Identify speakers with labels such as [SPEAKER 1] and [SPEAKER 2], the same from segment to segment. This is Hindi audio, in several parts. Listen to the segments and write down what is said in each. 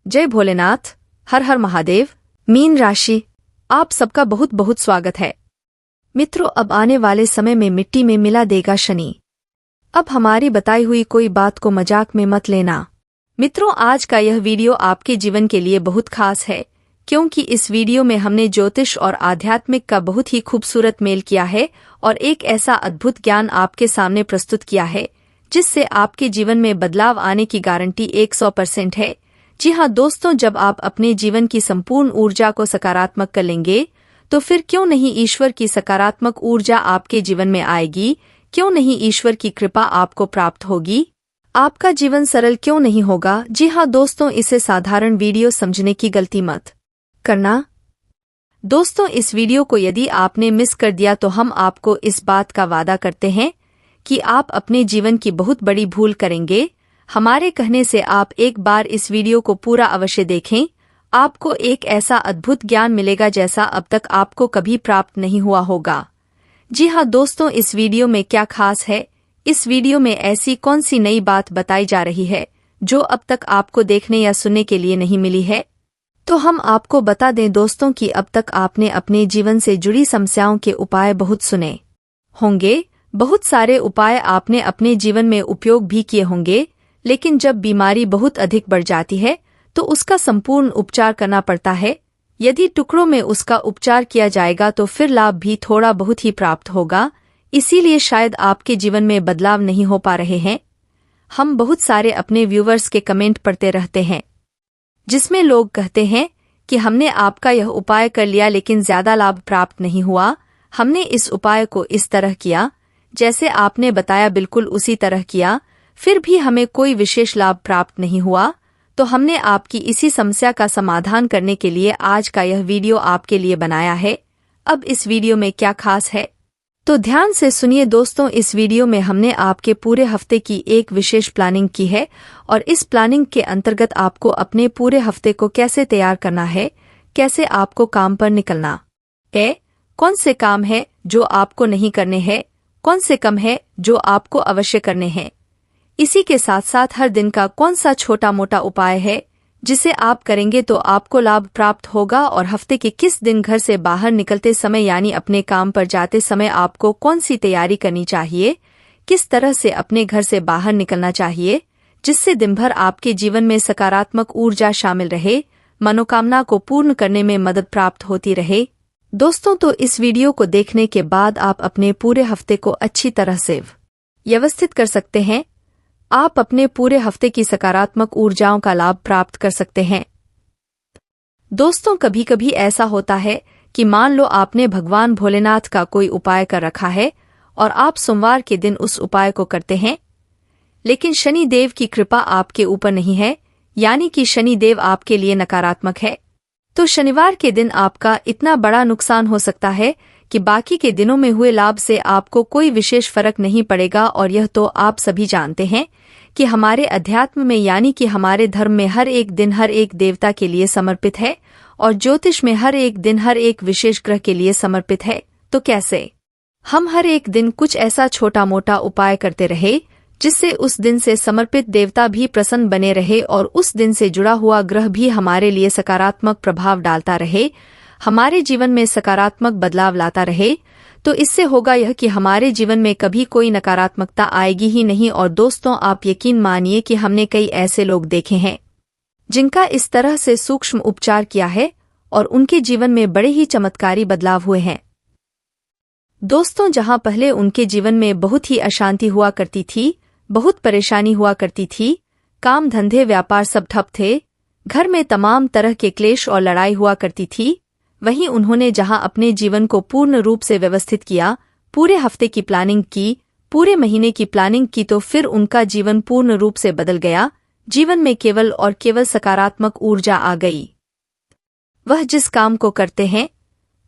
[SPEAKER 1] जय भोलेनाथ। हर हर महादेव। मीन राशि, आप सबका बहुत बहुत स्वागत है। मित्रों, अब आने वाले समय में मिट्टी में मिला देगा शनि। अब हमारी बताई हुई कोई बात को मजाक में मत लेना। मित्रों, आज का यह वीडियो आपके जीवन के लिए बहुत खास है, क्योंकि इस वीडियो में हमने ज्योतिष और आध्यात्मिक का बहुत ही खूबसूरत मेल किया है और एक ऐसा अद्भुत ज्ञान आपके सामने प्रस्तुत किया है जिससे आपके जीवन में बदलाव आने की गारंटी 100% है। जी हाँ दोस्तों, जब आप अपने जीवन की संपूर्ण ऊर्जा को सकारात्मक कर लेंगे तो फिर क्यों नहीं ईश्वर की सकारात्मक ऊर्जा आपके जीवन में आएगी, क्यों नहीं ईश्वर की कृपा आपको प्राप्त होगी, आपका जीवन सरल क्यों नहीं होगा। जी हाँ दोस्तों, इसे साधारण वीडियो समझने की गलती मत करना। दोस्तों, इस वीडियो को यदि आपने मिस कर दिया तो हम आपको इस बात का वादा करते हैं कि आप अपने जीवन की बहुत बड़ी भूल करेंगे। हमारे कहने से आप एक बार इस वीडियो को पूरा अवश्य देखें। आपको एक ऐसा अद्भुत ज्ञान मिलेगा जैसा अब तक आपको कभी प्राप्त नहीं हुआ होगा। जी हाँ दोस्तों, इस वीडियो में क्या खास है, इस वीडियो में ऐसी कौन सी नई बात बताई जा रही है जो अब तक आपको देखने या सुनने के लिए नहीं मिली है। तो हम आपको बता दें दोस्तों कि अब तक आपने अपने जीवन से जुड़ी समस्याओं के उपाय बहुत सुने होंगे, बहुत सारे उपाय आपने अपने जीवन में उपयोग भी किए होंगे, लेकिन जब बीमारी बहुत अधिक बढ़ जाती है तो उसका संपूर्ण उपचार करना पड़ता है। यदि टुकड़ों में उसका उपचार किया जाएगा तो फिर लाभ भी थोड़ा बहुत ही प्राप्त होगा। इसीलिए शायद आपके जीवन में बदलाव नहीं हो पा रहे हैं। हम बहुत सारे अपने व्यूवर्स के कमेंट पढ़ते रहते हैं जिसमें लोग कहते हैं कि हमने आपका यह उपाय कर लिया लेकिन ज्यादा लाभ प्राप्त नहीं हुआ। हमने इस उपाय को इस तरह किया जैसे आपने बताया, बिल्कुल उसी तरह किया, फिर भी हमें कोई विशेष लाभ प्राप्त नहीं हुआ। तो हमने आपकी इसी समस्या का समाधान करने के लिए आज का यह वीडियो आपके लिए बनाया है। अब इस वीडियो में क्या खास है तो ध्यान से सुनिए दोस्तों। इस वीडियो में हमने आपके पूरे हफ्ते की एक विशेष प्लानिंग की है और इस प्लानिंग के अंतर्गत आपको अपने पूरे हफ्ते को कैसे तैयार करना है, कैसे आपको काम पर निकलना है, कौन से काम है जो आपको नहीं करने हैं, कौन से कम है जो आपको अवश्य करने हैं। इसी के साथ साथ हर दिन का कौन सा छोटा मोटा उपाय है जिसे आप करेंगे तो आपको लाभ प्राप्त होगा और हफ्ते के किस दिन घर से बाहर निकलते समय यानी अपने काम पर जाते समय आपको कौन सी तैयारी करनी चाहिए, किस तरह से अपने घर से बाहर निकलना चाहिए जिससे दिन भर आपके जीवन में सकारात्मक ऊर्जा शामिल रहे, मनोकामना को पूर्ण करने में मदद प्राप्त होती रहे। दोस्तों, तो इस वीडियो को देखने के बाद आप अपने पूरे हफ्ते को अच्छी तरह से व्यवस्थित कर सकते हैं। आप अपने पूरे हफ्ते की सकारात्मक ऊर्जाओं का लाभ प्राप्त कर सकते हैं। दोस्तों, कभी कभी ऐसा होता है कि मान लो आपने भगवान भोलेनाथ का कोई उपाय कर रखा है और आप सोमवार के दिन उस उपाय को करते हैं, लेकिन शनि देव की कृपा आपके ऊपर नहीं है, यानी कि शनि देव आपके लिए नकारात्मक है। तो शनिवार के दिन आपका इतना बड़ा नुकसान हो सकता है कि बाकी के दिनों में हुए लाभ से आपको कोई विशेष फर्क नहीं पड़ेगा। और यह तो आप सभी जानते हैं कि हमारे अध्यात्म में यानी कि हमारे धर्म में हर एक दिन हर एक देवता के लिए समर्पित है और ज्योतिष में हर एक दिन हर एक विशेष ग्रह के लिए समर्पित है। तो कैसे हम हर एक दिन कुछ ऐसा छोटा मोटा उपाय करते रहे जिससे उस दिन से समर्पित देवता भी प्रसन्न बने रहे और उस दिन से जुड़ा हुआ ग्रह भी हमारे लिए सकारात्मक प्रभाव डालता रहे, हमारे जीवन में सकारात्मक बदलाव लाता रहे। तो इससे होगा यह कि हमारे जीवन में कभी कोई नकारात्मकता आएगी ही नहीं। और दोस्तों, आप यकीन मानिए कि हमने कई ऐसे लोग देखे हैं जिनका इस तरह से सूक्ष्म उपचार किया है और उनके जीवन में बड़े ही चमत्कारी बदलाव हुए हैं। दोस्तों, जहां पहले उनके जीवन में बहुत ही अशांति हुआ करती थी, बहुत परेशानी हुआ करती थी, काम धंधे व्यापार सब ठप थे, घर में तमाम तरह के क्लेश और लड़ाई हुआ करती थी, वहीं उन्होंने जहां अपने जीवन को पूर्ण रूप से व्यवस्थित किया, पूरे हफ्ते की प्लानिंग की, पूरे महीने की प्लानिंग की, तो फिर उनका जीवन पूर्ण रूप से बदल गया। जीवन में केवल और केवल सकारात्मक ऊर्जा आ गई। वह जिस काम को करते हैं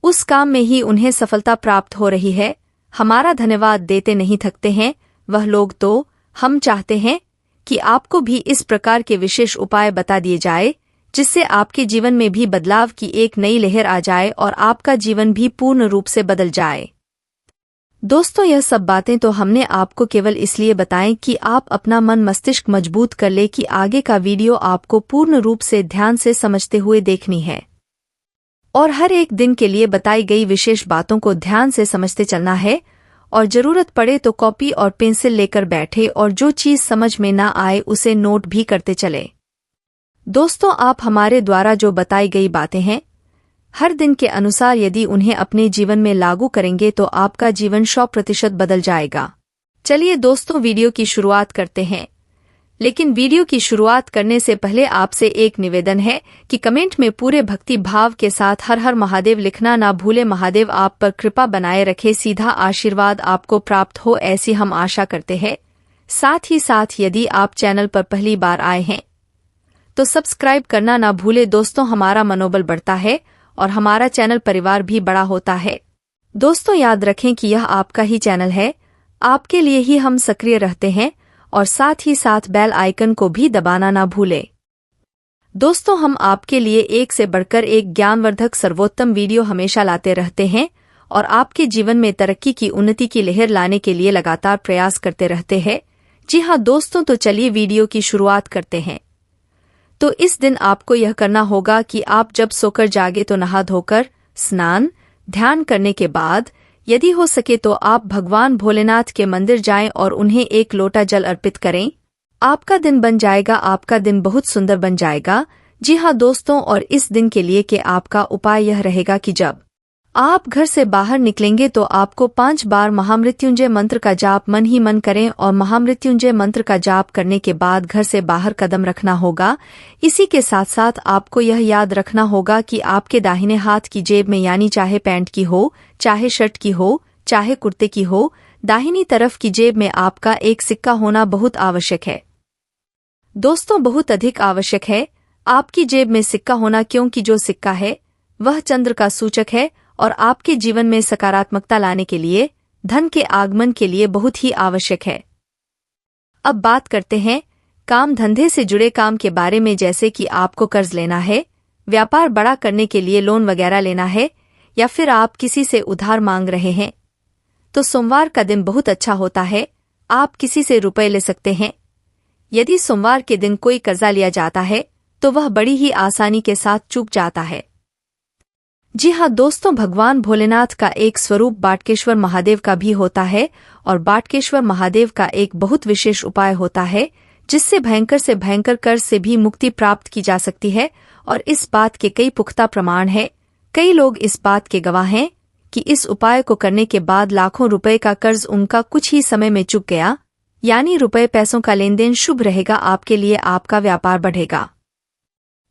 [SPEAKER 1] उस काम में ही उन्हें सफलता प्राप्त हो रही है। हमारा धन्यवाद देते नहीं थकते हैं वह लोग। तो हम चाहते हैं कि आपको भी इस प्रकार के विशेष उपाय बता दिए जाए जिससे आपके जीवन में भी बदलाव की एक नई लहर आ जाए और आपका जीवन भी पूर्ण रूप से बदल जाए। दोस्तों, यह सब बातें तो हमने आपको केवल इसलिए बताएं कि आप अपना मन मस्तिष्क मजबूत कर ले कि आगे का वीडियो आपको पूर्ण रूप से ध्यान से समझते हुए देखनी है और हर एक दिन के लिए बताई गई विशेष बातों को ध्यान से समझते चलना है और जरूरत पड़े तो कॉपी और पेंसिल लेकर बैठे और जो चीज समझ में ना आए उसे नोट भी करते चले। दोस्तों, आप हमारे द्वारा जो बताई गई बातें हैं हर दिन के अनुसार यदि उन्हें अपने जीवन में लागू करेंगे तो आपका जीवन 100% बदल जाएगा। चलिए दोस्तों, वीडियो की शुरुआत करते हैं। लेकिन वीडियो की शुरुआत करने से पहले आपसे एक निवेदन है कि कमेंट में पूरे भक्ति भाव के साथ हर हर महादेव लिखना ना भूले। महादेव आप पर कृपा बनाए रखे, सीधा आशीर्वाद आपको प्राप्त हो, ऐसी हम आशा करते हैं। साथ ही साथ यदि आप चैनल पर पहली बार आए हैं तो सब्सक्राइब करना ना भूले। दोस्तों, हमारा मनोबल बढ़ता है और हमारा चैनल परिवार भी बड़ा होता है। दोस्तों, याद रखें कि यह आपका ही चैनल है, आपके लिए ही हम सक्रिय रहते हैं और साथ ही साथ बेल आइकन को भी दबाना ना भूले। दोस्तों, हम आपके लिए एक से बढ़कर एक ज्ञानवर्धक सर्वोत्तम वीडियो हमेशा लाते रहते हैं और आपके जीवन में तरक्की की उन्नति की लहर लाने के लिए लगातार प्रयास करते रहते हैं। जी हाँ दोस्तों, तो चलिए वीडियो की शुरुआत करते हैं। तो इस दिन आपको यह करना होगा कि आप जब सोकर जागे तो नहा धोकर स्नान ध्यान करने के बाद यदि हो सके तो आप भगवान भोलेनाथ के मंदिर जाएं और उन्हें एक लोटा जल अर्पित करें। आपका दिन बन जाएगा, आपका दिन बहुत सुंदर बन जाएगा। जी हाँ दोस्तों, और इस दिन के लिए कि आपका उपाय यह रहेगा कि जब आप घर से बाहर निकलेंगे तो आपको 5 बार महामृत्युंजय मंत्र का जाप मन ही मन करें और महामृत्युंजय मंत्र का जाप करने के बाद घर से बाहर कदम रखना होगा। इसी के साथ साथ आपको यह याद रखना होगा कि आपके दाहिने हाथ की जेब में, यानी चाहे पैंट की हो, चाहे शर्ट की हो, चाहे कुर्ते की हो, दाहिनी तरफ की जेब में आपका एक सिक्का होना बहुत आवश्यक है। दोस्तों, बहुत अधिक आवश्यक है आपकी जेब में सिक्का होना, क्योंकि जो सिक्का है वह चंद्र का सूचक है और आपके जीवन में सकारात्मकता लाने के लिए, धन के आगमन के लिए बहुत ही आवश्यक है। अब बात करते हैं काम धंधे से जुड़े काम के बारे में, जैसे कि आपको कर्ज लेना है, व्यापार बड़ा करने के लिए लोन वगैरह लेना है या फिर आप किसी से उधार मांग रहे हैं तो सोमवार का दिन बहुत अच्छा होता है। आप किसी से रुपए ले सकते हैं। यदि सोमवार के दिन कोई कर्जा लिया जाता है तो वह बड़ी ही आसानी के साथ चूक जाता है। जी हाँ दोस्तों, भगवान भोलेनाथ का एक स्वरूप बाटकेश्वर महादेव का भी होता है और बाटकेश्वर महादेव का एक बहुत विशेष उपाय होता है जिससे भयंकर से भयंकर कर्ज से भी मुक्ति प्राप्त की जा सकती है और इस बात के कई पुख्ता प्रमाण हैं। कई लोग इस बात के गवाह हैं कि इस उपाय को करने के बाद लाखों रुपए का कर्ज उनका कुछ ही समय में चुक गया, यानी रुपए पैसों का लेन देन शुभ रहेगा आपके लिए, आपका व्यापार बढ़ेगा।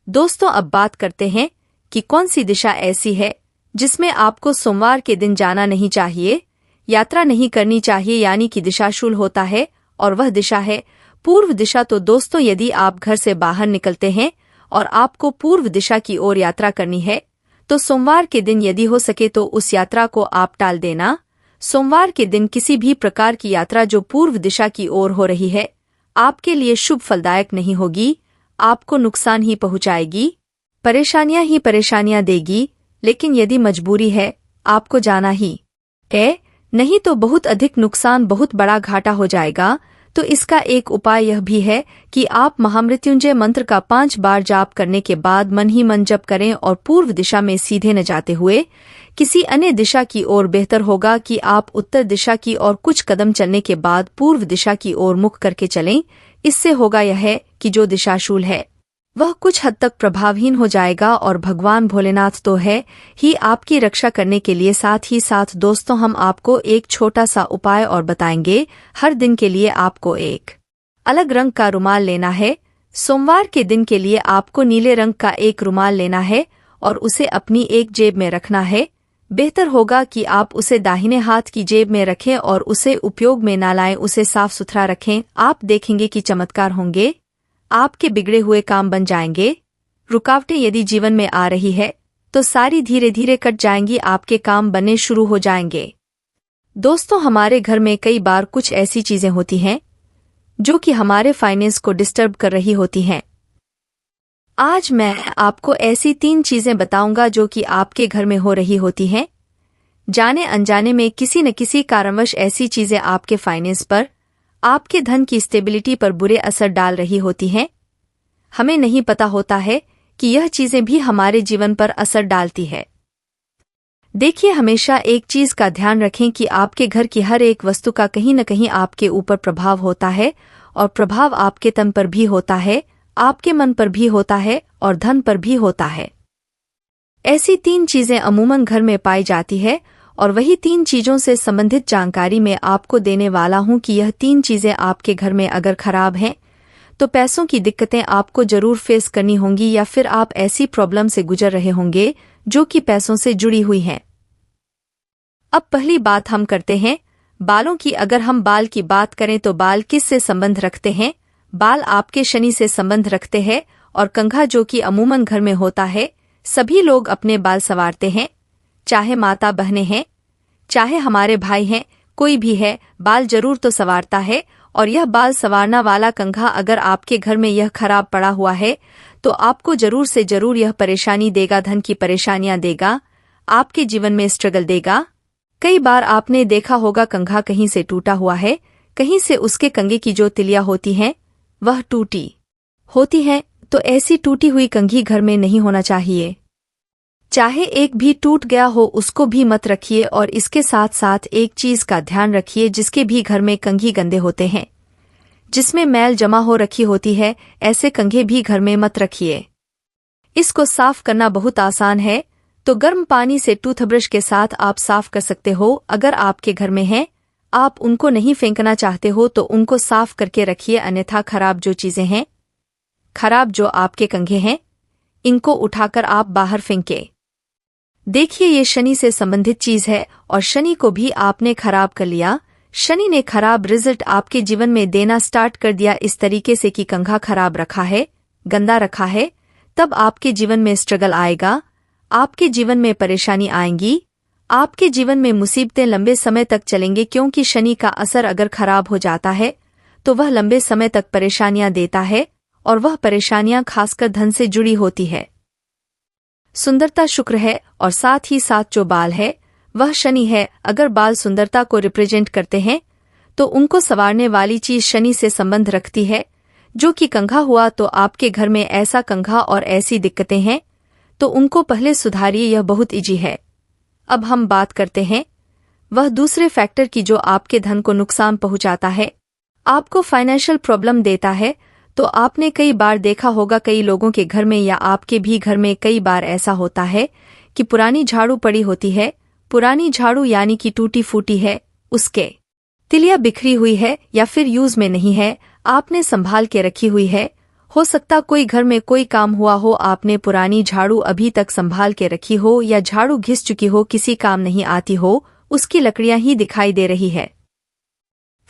[SPEAKER 1] दोस्तों, अब बात करते हैं कि कौन सी दिशा ऐसी है जिसमें आपको सोमवार के दिन जाना नहीं चाहिए, यात्रा नहीं करनी चाहिए, यानी कि दिशाशूल होता है और वह दिशा है पूर्व दिशा। तो दोस्तों, यदि आप घर से बाहर निकलते हैं और आपको पूर्व दिशा की ओर यात्रा करनी है तो सोमवार के दिन यदि हो सके तो उस यात्रा को आप टाल देना। सोमवार के दिन किसी भी प्रकार की यात्रा जो पूर्व दिशा की ओर हो रही है आपके लिए शुभ फलदायक नहीं होगी, आपको नुकसान ही पहुंचाएगी, परेशानियां ही परेशानियां देगी। लेकिन यदि मजबूरी है आपको जाना ही है, नहीं तो बहुत अधिक नुकसान, बहुत बड़ा घाटा हो जाएगा। तो इसका एक उपाय यह भी है कि आप महामृत्युंजय मंत्र का 5 बार जाप करने के बाद मन ही मन जप करें और पूर्व दिशा में सीधे न जाते हुए किसी अन्य दिशा की ओर। बेहतर होगा कि आप उत्तर दिशा की ओर कुछ कदम चलने के बाद पूर्व दिशा की ओर मुख करके चलें। इससे होगा यह है कि जो दिशाशूल है वह कुछ हद तक प्रभावहीन हो जाएगा और भगवान भोलेनाथ तो है ही आपकी रक्षा करने के लिए। साथ ही साथ दोस्तों, हम आपको एक छोटा सा उपाय और बताएंगे। हर दिन के लिए आपको एक अलग रंग का रुमाल लेना है। सोमवार के दिन के लिए आपको नीले रंग का एक रुमाल लेना है और उसे अपनी एक जेब में रखना है। बेहतर होगा कि आप उसे दाहिने हाथ की जेब में रखें और उसे उपयोग में न लाएं, उसे साफ सुथरा रखें। आप देखेंगे कि चमत्कार होंगे, आपके बिगड़े हुए काम बन जाएंगे। रुकावटें यदि जीवन में आ रही है तो सारी धीरे धीरे कट जाएंगी, आपके काम बनने शुरू हो जाएंगे। दोस्तों, हमारे घर में कई बार कुछ ऐसी चीजें होती हैं जो कि हमारे फाइनेंस को डिस्टर्ब कर रही होती हैं। आज मैं आपको ऐसी 3 चीजें बताऊंगा जो कि आपके घर में हो रही होती हैं जाने अनजाने में किसी न किसी कारणवश ऐसी चीजें आपके फाइनेंस पर, आपके धन की स्टेबिलिटी पर बुरे असर डाल रही होती हैं। हमें नहीं पता होता है कि यह चीजें भी हमारे जीवन पर असर डालती है। देखिए, हमेशा एक चीज का ध्यान रखें कि आपके घर की हर एक वस्तु का कहीं न कहीं आपके ऊपर प्रभाव होता है, और प्रभाव आपके तन पर भी होता है, आपके मन पर भी होता है और धन पर भी होता है। ऐसी 3 चीजें अमूमन घर में पाई जाती है, और वही 3 चीजों से संबंधित जानकारी मैं आपको देने वाला हूं कि यह 3 चीजें आपके घर में अगर खराब हैं तो पैसों की दिक्कतें आपको जरूर फेस करनी होंगी, या फिर आप ऐसी प्रॉब्लम से गुजर रहे होंगे जो कि पैसों से जुड़ी हुई हैं। अब पहली बात हम करते हैं बालों की। अगर हम बाल की बात करें तो बाल किस से संबंध रखते हैं? बाल आपके शनि से संबंध रखते हैं, और कंघा जो कि अमूमन घर में होता है, सभी लोग अपने बाल संवारते हैं, चाहे माता बहनें हैं, चाहे हमारे भाई हैं, कोई भी है, बाल जरूर तो संवारता है। और यह बाल संवारना वाला कंघा अगर आपके घर में यह खराब पड़ा हुआ है तो आपको जरूर से जरूर यह परेशानी देगा, धन की परेशानियां देगा, आपके जीवन में स्ट्रगल देगा। कई बार आपने देखा होगा कंघा कहीं से टूटा हुआ है, कहीं से उसके कंघे की जो तिलियां होती हैं वह टूटी होती हैं, तो ऐसी टूटी हुई कंघी घर में नहीं होना चाहिए। चाहे एक भी टूट गया हो उसको भी मत रखिए, और इसके साथ साथ एक चीज का ध्यान रखिए, जिसके भी घर में कंघी गंदे होते हैं, जिसमें मैल जमा हो रखी होती है, ऐसे कंघे भी घर में मत रखिए। इसको साफ करना बहुत आसान है, तो गर्म पानी से टूथब्रश के साथ आप साफ कर सकते हो। अगर आपके घर में है, आप उनको नहीं फेंकना चाहते हो तो उनको साफ करके रखिए, अन्यथा खराब जो चीजें हैं, खराब जो आपके कंघे हैं, इनको उठाकर आप बाहर फेंके। देखिए, ये शनि से संबंधित चीज है, और शनि को भी आपने खराब कर लिया। शनि ने खराब रिजल्ट आपके जीवन में देना स्टार्ट कर दिया इस तरीके से कि कंघा खराब रखा है, गंदा रखा है, तब आपके जीवन में स्ट्रगल आएगा, आपके जीवन में परेशानी आएंगी, आपके जीवन में मुसीबतें लंबे समय तक चलेंगे, क्योंकि शनि का असर अगर खराब हो जाता है तो वह लंबे समय तक परेशानियां देता है, और वह परेशानियां खासकर धन से जुड़ी होती है। सुंदरता शुक्र है, और साथ ही साथ जो बाल है वह शनि है। अगर बाल सुंदरता को रिप्रेजेंट करते हैं तो उनको संवारने वाली चीज शनि से संबंध रखती है, जो कि कंघा हुआ। तो आपके घर में ऐसा कंघा और ऐसी दिक्कतें हैं तो उनको पहले सुधारिए, यह बहुत इजी है। अब हम बात करते हैं वह दूसरे फैक्टर की जो आपके धन को नुकसान पहुंचाता है, आपको फाइनेंशियल प्रॉब्लम देता है। तो आपने कई बार देखा होगा कई लोगों के घर में या आपके भी घर में कई बार ऐसा होता है कि पुरानी झाड़ू पड़ी होती है, पुरानी झाड़ू यानी कि टूटी फूटी है, उसके तिलियां बिखरी हुई है या फिर यूज में नहीं है, आपने संभाल के रखी हुई है। हो सकता कोई घर में कोई काम हुआ हो, आपने पुरानी झाड़ू अभी तक संभाल के रखी हो, या झाड़ू घिस चुकी हो, किसी काम नहीं आती हो, उसकी लकड़ियां ही दिखाई दे रही है।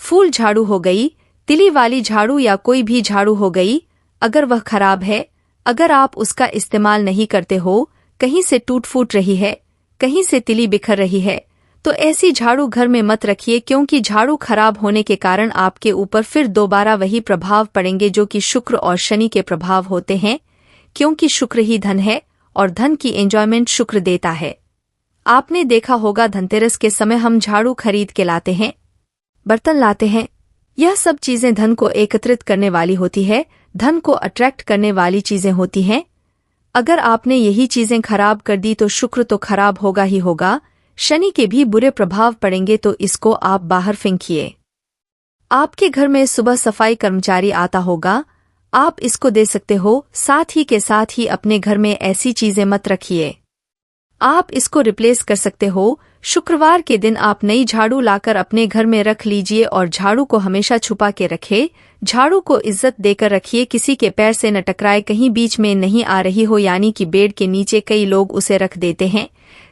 [SPEAKER 1] फूल झाड़ू हो गई, तिली वाली झाड़ू या कोई भी झाड़ू हो गई, अगर वह खराब है, अगर आप उसका इस्तेमाल नहीं करते हो, कहीं से टूट फूट रही है, कहीं से तिली बिखर रही है, तो ऐसी झाड़ू घर में मत रखिए, क्योंकि झाड़ू खराब होने के कारण आपके ऊपर फिर दोबारा वही प्रभाव पड़ेंगे जो कि शुक्र और शनि के प्रभाव होते हैं, क्योंकि शुक्र ही धन है और धन की एंजॉयमेंट शुक्र देता है। आपने देखा होगा धनतेरस के समय हम झाड़ू खरीद के लाते हैं, बर्तन लाते हैं, यह सब चीजें धन को एकत्रित करने वाली होती है, धन को अट्रैक्ट करने वाली चीजें होती हैं। अगर आपने यही चीजें खराब कर दी तो शुक्र तो खराब होगा ही होगा, शनि के भी बुरे प्रभाव पड़ेंगे, तो इसको आप बाहर फेंकिए। आपके घर में सुबह सफाई कर्मचारी आता होगा, आप इसको दे सकते हो। साथ ही के साथ ही अपने घर में ऐसी चीजें मत रखिए, आप इसको रिप्लेस कर सकते हो। शुक्रवार के दिन आप नई झाड़ू लाकर अपने घर में रख लीजिए, और झाड़ू को हमेशा छुपा के रखें। झाड़ू को इज्जत देकर रखिए, किसी के पैर से न टकराए, कहीं बीच में नहीं आ रही हो, यानी कि बेड के नीचे कई लोग उसे रख देते हैं,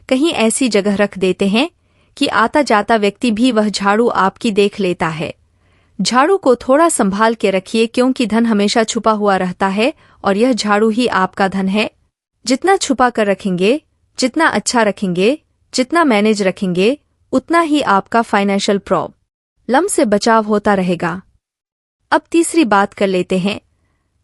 [SPEAKER 1] कहीं ऐसी जगह रख देते हैं कि आता जाता व्यक्ति भी वह झाड़ू आपकी देख लेता है। झाड़ू को थोड़ा संभाल के रखिए, क्योंकि धन हमेशा छुपा हुआ रहता है, और यह झाड़ू ही आपका धन है। जितना छुपा कर रखेंगे, जितना अच्छा रखेंगे, जितना मैनेज रखेंगे, उतना ही आपका फाइनेंशियल प्रॉब्लम से बचाव होता रहेगा। अब तीसरी बात कर लेते हैं।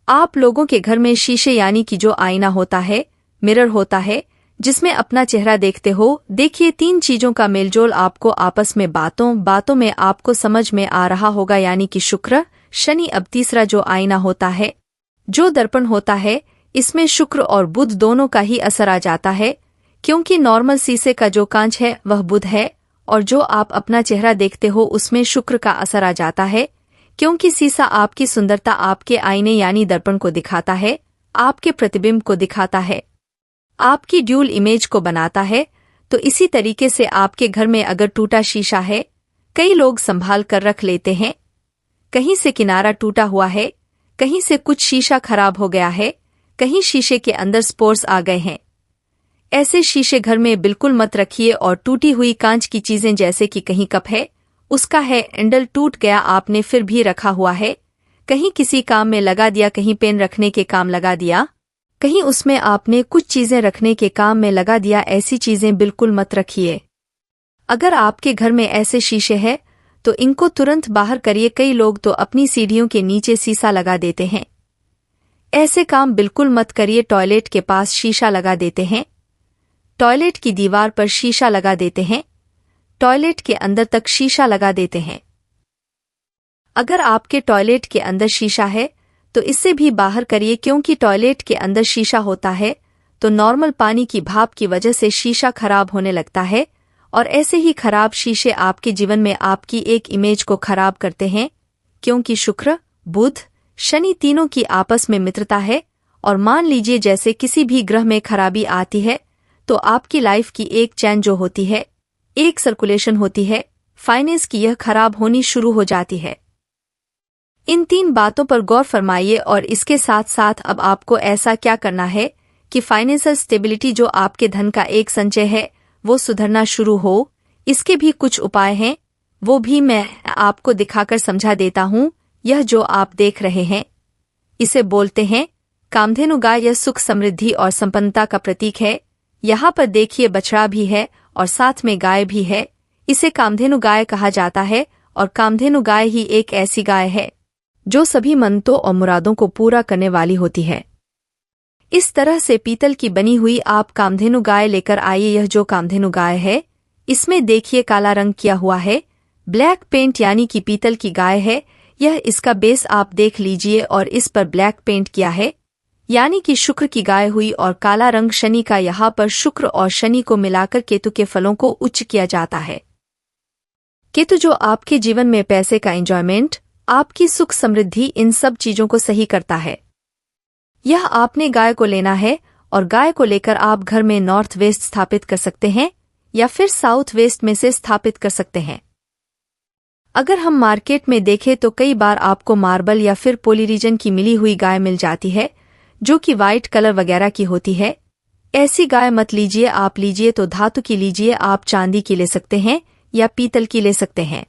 [SPEAKER 1] आप लोगों के घर में शीशे यानी कि जो आईना होता है, मिरर होता है, जिसमें अपना चेहरा देखते हो। देखिए 3 चीजों का मेलजोल आपको आपस में बातों में आपको समझ में आ रहा होगा, यानी कि शुक्र, शनि। अब तीसरा जो आईना होता है, जो दर्पण होता है, इसमें शुक्र और बुध दोनों का ही असर आ जाता है, क्योंकि नॉर्मल शीशे का जो कांच है वह बुध है, और जो आप अपना चेहरा देखते हो उसमें शुक्र का असर आ जाता है, क्योंकि शीशा आपकी सुंदरता, आपके आईने यानी दर्पण को दिखाता है, आपके प्रतिबिंब को दिखाता है, आपकी ड्यूल इमेज को बनाता है। तो इसी तरीके से आपके घर में अगर टूटा शीशा है, कई लोग संभाल कर रख लेते हैं, कहीं से किनारा टूटा हुआ है, कहीं से कुछ शीशा खराब हो गया है, कहीं शीशे के अंदर स्पोर्स आ गए हैं। ऐसे शीशे घर में बिल्कुल मत रखिए। और टूटी हुई कांच की चीजें, जैसे कि कहीं कप है, उसका है हैंडल टूट गया, आपने फिर भी रखा हुआ है, कहीं किसी काम में लगा दिया, कहीं पेन रखने के काम लगा दिया, कहीं उसमें आपने कुछ चीजें रखने के काम में लगा दिया, ऐसी चीजें बिल्कुल मत रखिए। अगर आपके घर में ऐसे शीशे हैं तो इनको तुरंत बाहर करिए। कई लोग तो अपनी सीढ़ियों के नीचे शीशा लगा देते हैं, ऐसे काम बिल्कुल मत करिए। टॉयलेट के पास शीशा लगा देते हैं, टॉयलेट की दीवार पर शीशा लगा देते हैं, टॉयलेट के अंदर तक शीशा लगा देते हैं। अगर आपके टॉयलेट के अंदर शीशा है तो इससे भी बाहर करिए, क्योंकि टॉयलेट के अंदर शीशा होता है तो नॉर्मल पानी की भाप की वजह से शीशा खराब होने लगता है, और ऐसे ही खराब शीशे आपके जीवन में आपकी एक इमेज को खराब करते हैं, क्योंकि शुक्र, बुध, शनि तीनों की आपस में मित्रता है। और मान लीजिए जैसे किसी भी ग्रह में खराबी आती है तो आपकी लाइफ की एक चैन जो होती है, एक सर्कुलेशन होती है, फाइनेंस की, यह खराब होनी शुरू हो जाती है। इन 3 बातों पर गौर फरमाइए। और इसके साथ साथ अब आपको ऐसा क्या करना है कि फाइनेंशियल स्टेबिलिटी, जो आपके धन का एक संचय है, वो सुधरना शुरू हो। इसके भी कुछ उपाय हैं, वो भी मैं आपको दिखाकर समझा देता हूँ। यह जो आप देख रहे हैं, इसे बोलते हैं कामधेनु गाय। यह सुख, समृद्धि और संपन्नता का प्रतीक है। यहाँ पर देखिए बछड़ा भी है और साथ में गाय भी है। इसे कामधेनु गाय कहा जाता है, और कामधेनु गाय ही एक ऐसी गाय है जो सभी मन्नतों और मुरादों को पूरा करने वाली होती है। इस तरह से पीतल की बनी हुई आप कामधेनु गाय लेकर आइए। यह जो कामधेनु गाय है, इसमें देखिए काला रंग किया हुआ है, ब्लैक पेंट, यानी कि पीतल की गाय है। यह इसका बेस आप देख लीजिए, और इस पर ब्लैक पेंट किया है, यानी कि शुक्र की गाय हुई। और काला रंग शनि का, यहाँ पर शुक्र और शनि को मिलाकर केतु के फलों को उच्च किया जाता है। केतु जो आपके जीवन में पैसे का एंजॉयमेंट, आपकी सुख समृद्धि, इन सब चीजों को सही करता है। यह आपने गाय को लेना है, और गाय को लेकर आप घर में नॉर्थ वेस्ट स्थापित कर सकते हैं, या फिर साउथ वेस्ट में से स्थापित कर सकते हैं। अगर हम मार्केट में देखें तो कई बार आपको मार्बल या फिर पॉलीरीजन की मिली हुई गाय मिल जाती है, जो कि वाइट कलर वगैरह की होती है। ऐसी गाय मत लीजिए। आप लीजिए तो धातु की लीजिए, आप चांदी की ले सकते हैं या पीतल की ले सकते हैं।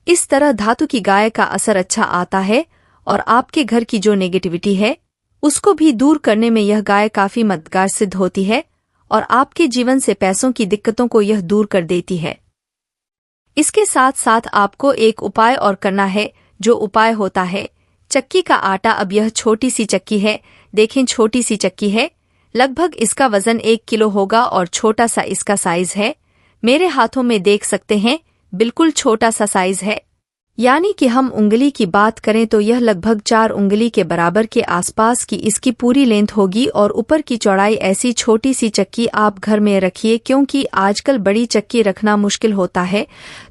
[SPEAKER 1] इस तरह धातु की गाय का असर अच्छा आता है, और आपके घर की जो नेगेटिविटी है उसको भी दूर करने में यह गाय काफी मददगार सिद्ध होती है, और आपके जीवन से पैसों की दिक्कतों को यह दूर कर देती है। इसके साथ साथ आपको एक उपाय और करना है, जो उपाय होता है चक्की का आटा। अब यह छोटी सी चक्की है, देखें छोटी सी चक्की है, लगभग इसका वजन 1 किलो होगा, और छोटा सा इसका साइज है। मेरे हाथों में देख सकते हैं, बिल्कुल छोटा सा साइज है, यानी कि हम उंगली की बात करें तो यह लगभग 4 उंगली के बराबर के आसपास की इसकी पूरी लेंथ होगी, और ऊपर की चौड़ाई। ऐसी छोटी सी चक्की आप घर में रखिए, क्योंकि आजकल बड़ी चक्की रखना मुश्किल होता है,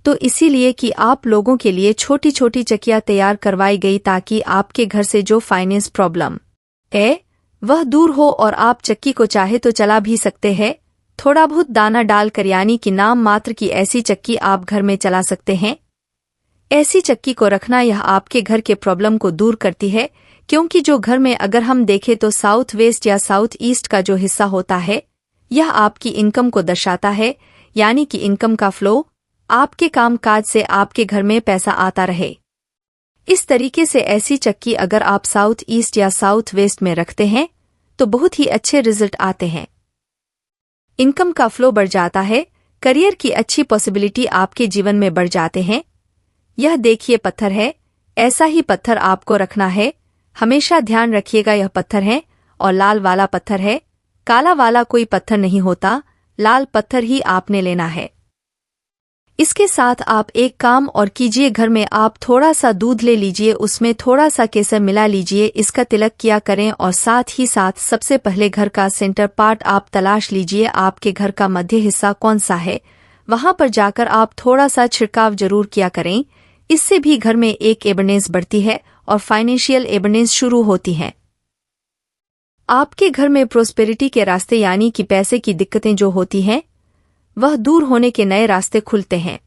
[SPEAKER 1] तो इसीलिए कि आप लोगों के लिए छोटी छोटी चक्कियां तैयार करवाई गई, ताकि आपके घर से जो फाइनेंस प्रॉब्लम है वह दूर हो, और आप चक्की को चाहे तो चला भी सकते हैं, थोड़ा बहुत दाना डालकर, यानी कि नाम मात्र की ऐसी चक्की आप घर में चला सकते हैं। ऐसी चक्की को रखना यह आपके घर के प्रॉब्लम को दूर करती है, क्योंकि जो घर में अगर हम देखें तो साउथ वेस्ट या साउथ ईस्ट का जो हिस्सा होता है, यह आपकी इनकम को दर्शाता है, यानी कि इनकम का फ्लो, आपके काम काज से आपके घर में पैसा आता रहे। इस तरीके से ऐसी चक्की अगर आप साउथ ईस्ट या साउथ वेस्ट में रखते हैं तो बहुत ही अच्छे रिजल्ट आते हैं। इनकम का फ्लो बढ़ जाता है, करियर की अच्छी पॉसिबिलिटी आपके जीवन में बढ़ जाते हैं। यह देखिए पत्थर है, ऐसा ही पत्थर आपको रखना है। हमेशा ध्यान रखिएगा यह पत्थर है और लाल वाला पत्थर है, काला वाला कोई पत्थर नहीं होता, लाल पत्थर ही आपने लेना है। इसके साथ आप एक काम और कीजिए, घर में आप थोड़ा सा दूध ले लीजिए, उसमें थोड़ा सा केसर मिला लीजिए, इसका तिलक किया करें और साथ ही साथ सबसे पहले घर का सेंटर पार्ट आप तलाश लीजिए, आपके घर का मध्य हिस्सा कौन सा है, वहां पर जाकर आप थोड़ा सा छिड़काव जरूर किया करें। इससे भी घर में एक एबरनेस बढ़ती है और फाइनेंशियल एबरनेस शुरू होती है। आपके घर में प्रोस्पेरिटी के रास्ते यानी कि पैसे की दिक्कतें जो होती हैं वह दूर होने के नए रास्ते खुलते हैं।